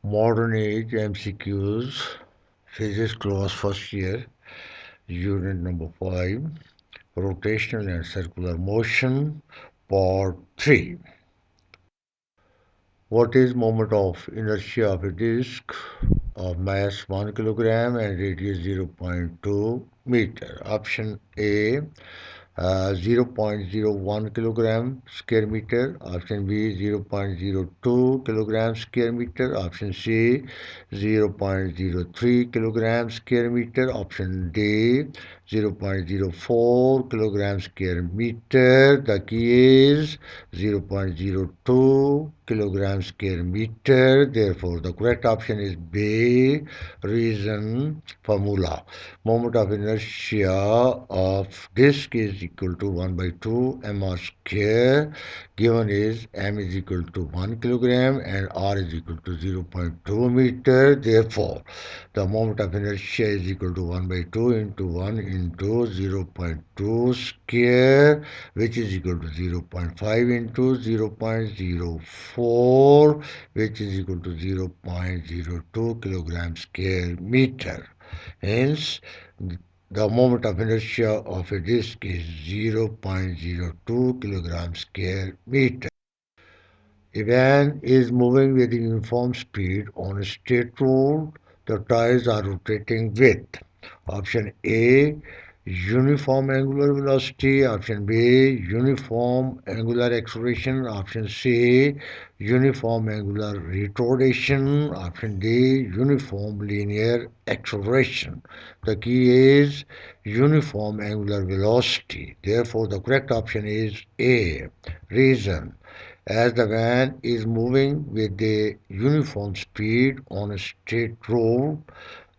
Modernage MCQs, Physics class first year, unit number 5, Rotational and Circular Motion, part 3. What is moment of inertia of a disk of mass 1 kilogram and radius 0.2 meter? Option A, 0.01 kilogram square meter. Option B, 0.02 kilogram square meter. Option C, 0.03 kilogram square meter. Option D, 0.04 kilogram square meter. The key is 0.02 kilogram square meter. Therefore, the correct option is B. Reason, formula. Moment of inertia of disk is equal to 1 by 2 mr square. Given is m is equal to 1 kilogram and r is equal to 0.2 meter. Therefore, the moment of inertia is equal to 1 by 2 into 1 into 0.2 square, which is equal to 0.5 into 0.04, which is equal to 0.02 kilogram square meter. Hence, the moment of inertia of a disk is 0.02 kilogram square meter. A van is moving with uniform speed on a straight road. The tires are rotating with option A, uniform angular velocity, option B, uniform angular acceleration, option C, uniform angular retardation, option D, uniform linear acceleration. The key is uniform angular velocity. Therefore, the correct option is A. Reason: as the van is moving with a uniform speed on a straight road,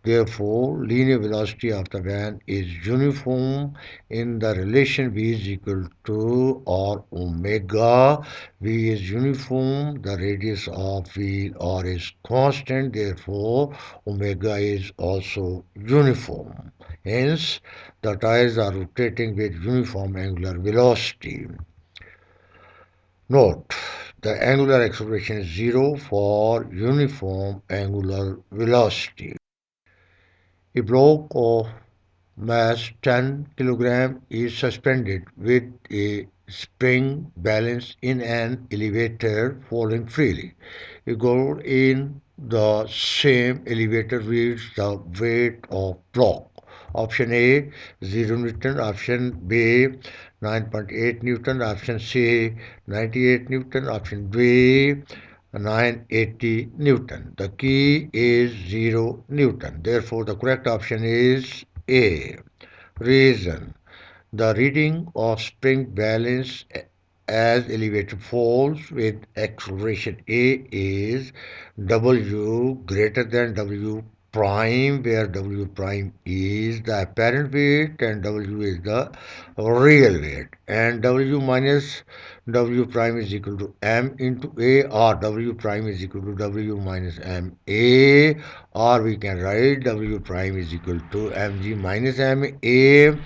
therefore linear velocity of the van is uniform in the relation v is equal to r omega. V is uniform, the radius of wheel r is constant, therefore omega is also uniform. Hence, the tires are rotating with uniform angular velocity. Note: the angular acceleration is 0 for uniform angular velocity. A block of mass 10 kg is suspended with a spring balanced in an elevator falling freely. A girl in the same elevator wields the weight of block. Option A, 0 Newton. Option B, 9.8 Newton. Option C, 98 Newton. Option D, 980 Newton. The key is 0 Newton. Therefore, the correct option is A. Reason: the reading of spring balance as elevator falls with acceleration A is W greater than W prime, where W prime is the apparent weight and W is the real weight, and W minus W prime is equal to M into A, or W prime is equal to W minus M A, or we can write W prime is equal to Mg minus M A,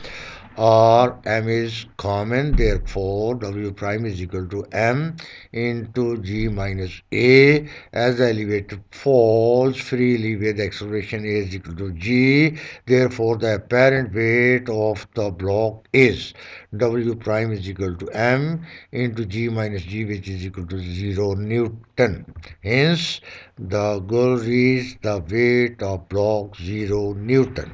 or M is common, therefore W prime is equal to M into G minus A. As the elevator falls freely with acceleration A is equal to G, therefore the apparent weight of the block is W prime is equal to M into G minus G, which is equal to 0 Newton. Hence, the girl reads the weight of block 0 Newton.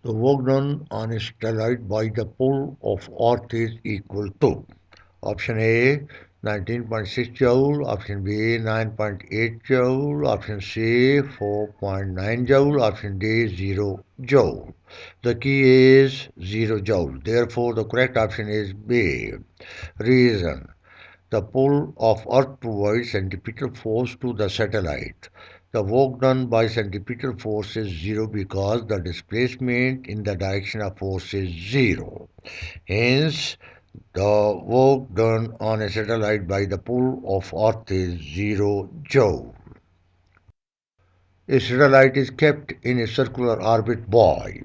The work done on a satellite by the pull of Earth is equal to option A, 19.6 joule, option B, 9.8 joule, option C, 4.9 joule, option D, 0 joule. The key is 0 joule. Therefore, the correct option is B. Reason: the pull of Earth provides centripetal force to the satellite. The work done by centripetal force is 0 because the displacement in the direction of force is 0. Hence, the work done on a satellite by the pull of Earth is 0 joule. A satellite is kept in a circular orbit by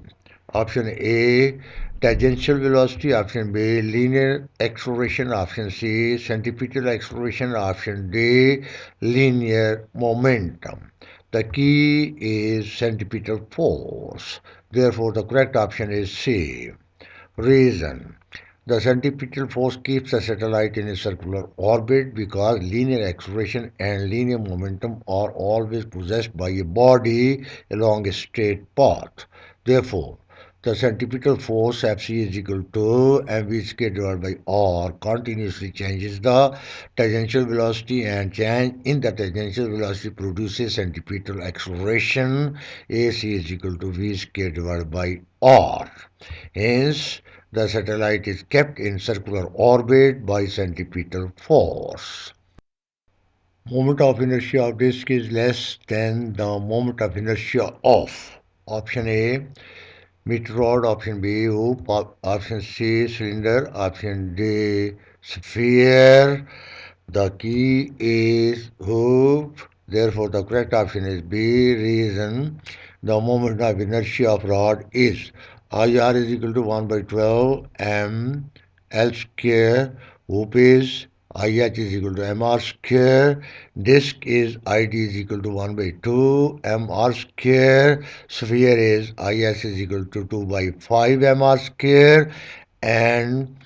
option A, tangential velocity, option B, linear acceleration, option C, centripetal acceleration, option D, linear momentum. The key is centripetal force. Therefore, the correct option is C. Reason. The centripetal force keeps the satellite in a circular orbit because linear acceleration and linear momentum are always possessed by a body along a straight path. Therefore, the centripetal force Fc is equal to mv squared divided by r continuously changes the tangential velocity, and change in the tangential velocity produces centripetal acceleration. Ac is equal to v squared divided by r. Hence, the satellite is kept in circular orbit by centripetal force. Moment of inertia of disk is less than the moment of inertia of option A, meteoroid, option B, hoop, option C, cylinder, option D, sphere. The key is hoop. Therefore, the correct option is B. Reason. The moment of inertia of rod is IR is equal to 1 by 12 M L square. Hoop is IH is equal to MR square. Disk is ID is equal to 1 by 2 MR square. Sphere is IS is equal to 2 by 5 MR square. And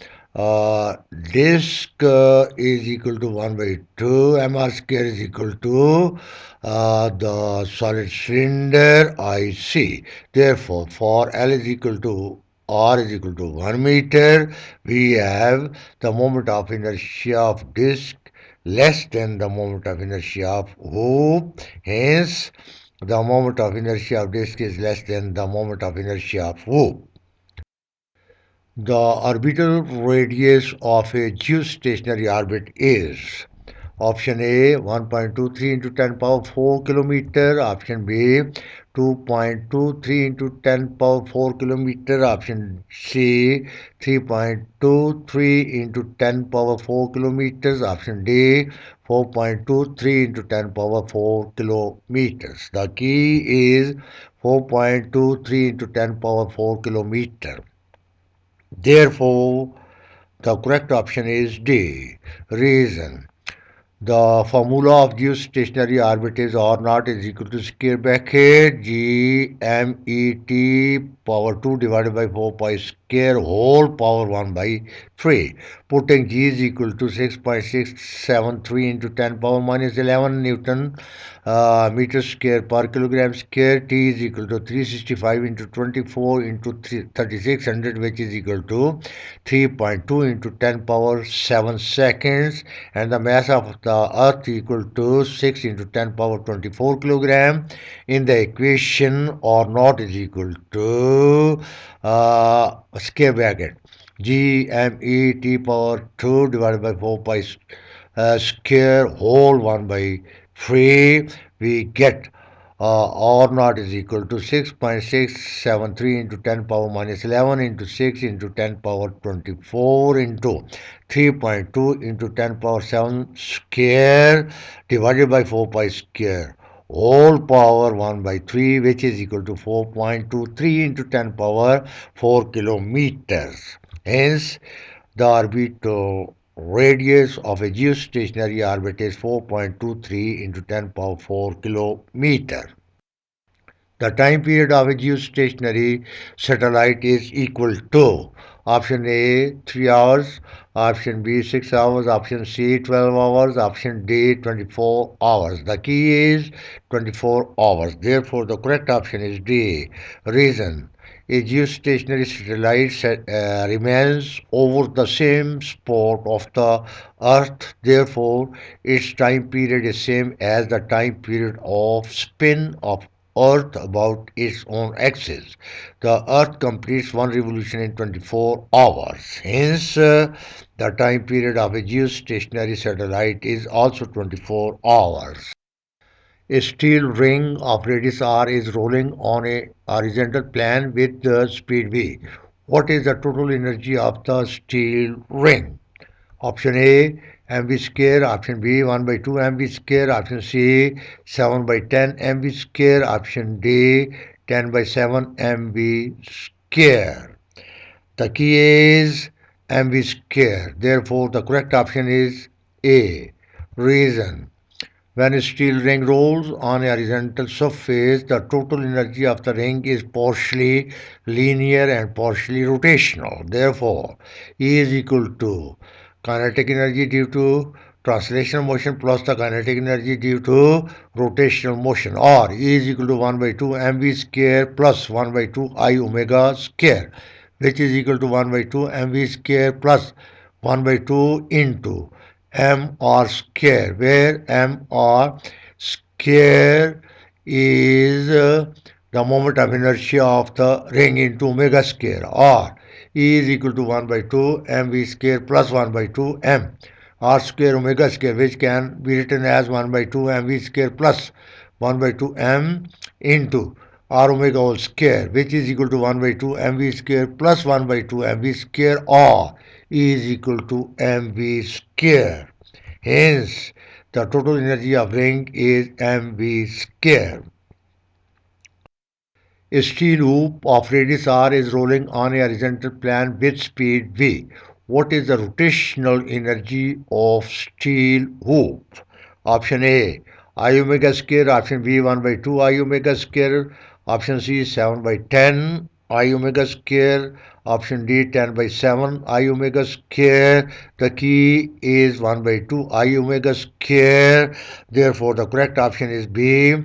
disk is equal to 1 by 2 mr square is equal to the solid cylinder IC. Therefore, for L is equal to R is equal to 1 meter, we have the moment of inertia of disk less than the moment of inertia of hoop. Hence, the moment of inertia of disk is less than the moment of inertia of hoop. The orbital radius of a geostationary orbit is option A 1.23 into 10 power 4 kilometer, option B 2.23 into 10 power 4 kilometer, option C 3.23 into 10 power 4 kilometers, option D 4.23 into 10 power 4 kilometers. The key is 4.23 into 10 power 4 kilometer. Therefore, the correct option is D. Reason. The formula of geostationary orbit is R naught is equal to square bracket G M E T power 2 divided by 4 pi square whole power 1 by 3. Putting G is equal to 6.673 into 10 power minus 11 Newton meter square per kilogram square. T is equal to 365 into 24 into 3600, which is equal to 3.2 into 10 power 7 seconds, and the mass of the earth equal to 6 into 10 power 24 kilogram. In the equation, R naught is equal to square bracket GMET power 2 divided by 4 pi square whole 1 by 3. We get R naught is equal to 6.673 into 10 power minus 11 into 6 into 10 power 24 into 3.2 into 10 power 7 square divided by 4 pi square whole power 1 by 3, which is equal to 4.23 into 10 power 4 kilometers. Hence, the orbital radius of a geostationary orbit is 4.23 into 10 power 4 kilometer. The time period of a geostationary satellite is equal to option A 3 hours, option B 6 hours, option C 12 hours, option D 24 hours. The key is 24 hours. Therefore, the correct option is D. Reason. A geostationary satellite remains over the same spot of the Earth. Therefore, its time period is same as the time period of spin of Earth about its own axis. The Earth completes one revolution in 24 hours. Hence, the time period of a geostationary satellite is also 24 hours. A steel ring of radius r is rolling on a horizontal plane with the speed v. What is the total energy of the steel ring? Option A mv square, option B 1 by 2 mv square, option C 7 by 10 mv square, option D 10 by 7 mv square. The key is mv square. Therefore, the correct option is A. Reason. When a steel ring rolls on a horizontal surface, the total energy of the ring is partially linear and partially rotational. Therefore, E is equal to kinetic energy due to translational motion plus the kinetic energy due to rotational motion, or E is equal to 1 by 2 mv square plus 1 by 2 I omega square, which is equal to 1 by 2 mv square plus 1 by 2 into mr square, where mr square is the moment of inertia of the ring into omega square, or E is equal to 1 by 2 mv square plus 1 by 2 m r square omega square, which can be written as 1 by 2 mv square plus 1 by 2 m into r omega whole square, which is equal to 1 by 2 mv square plus 1 by 2 mv square, or E is equal to mv square. Hence, the total energy of ring is mv square. A steel hoop of radius r is rolling on a horizontal plane with speed v. What is the rotational energy of steel hoop? Option A, I omega square. Option B, 1 by 2 I omega square. Option C, 7 by 10 I omega square. Option D, 10 by 7 I omega square. The key is 1 by 2 I omega square. Therefore, the correct option is B.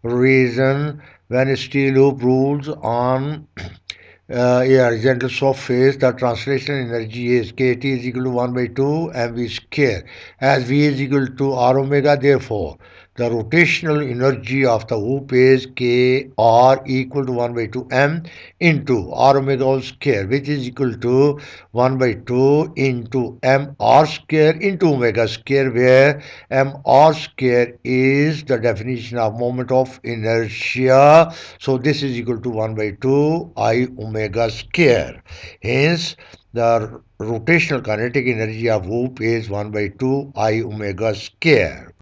Reason. When a steel hoop rolls on a horizontal surface, the translation energy is kT is equal to 1 by 2 mv square. As v is equal to r omega, therefore, the rotational energy of the hoop is kr equal to 1 by 2 m into r omega whole square, which is equal to 1 by 2 into mr square into omega square, where mr square is the definition of moment of inertia. So this is equal to 1 by 2 I omega square. Hence, the rotational kinetic energy of hoop is 1 by 2 I omega square.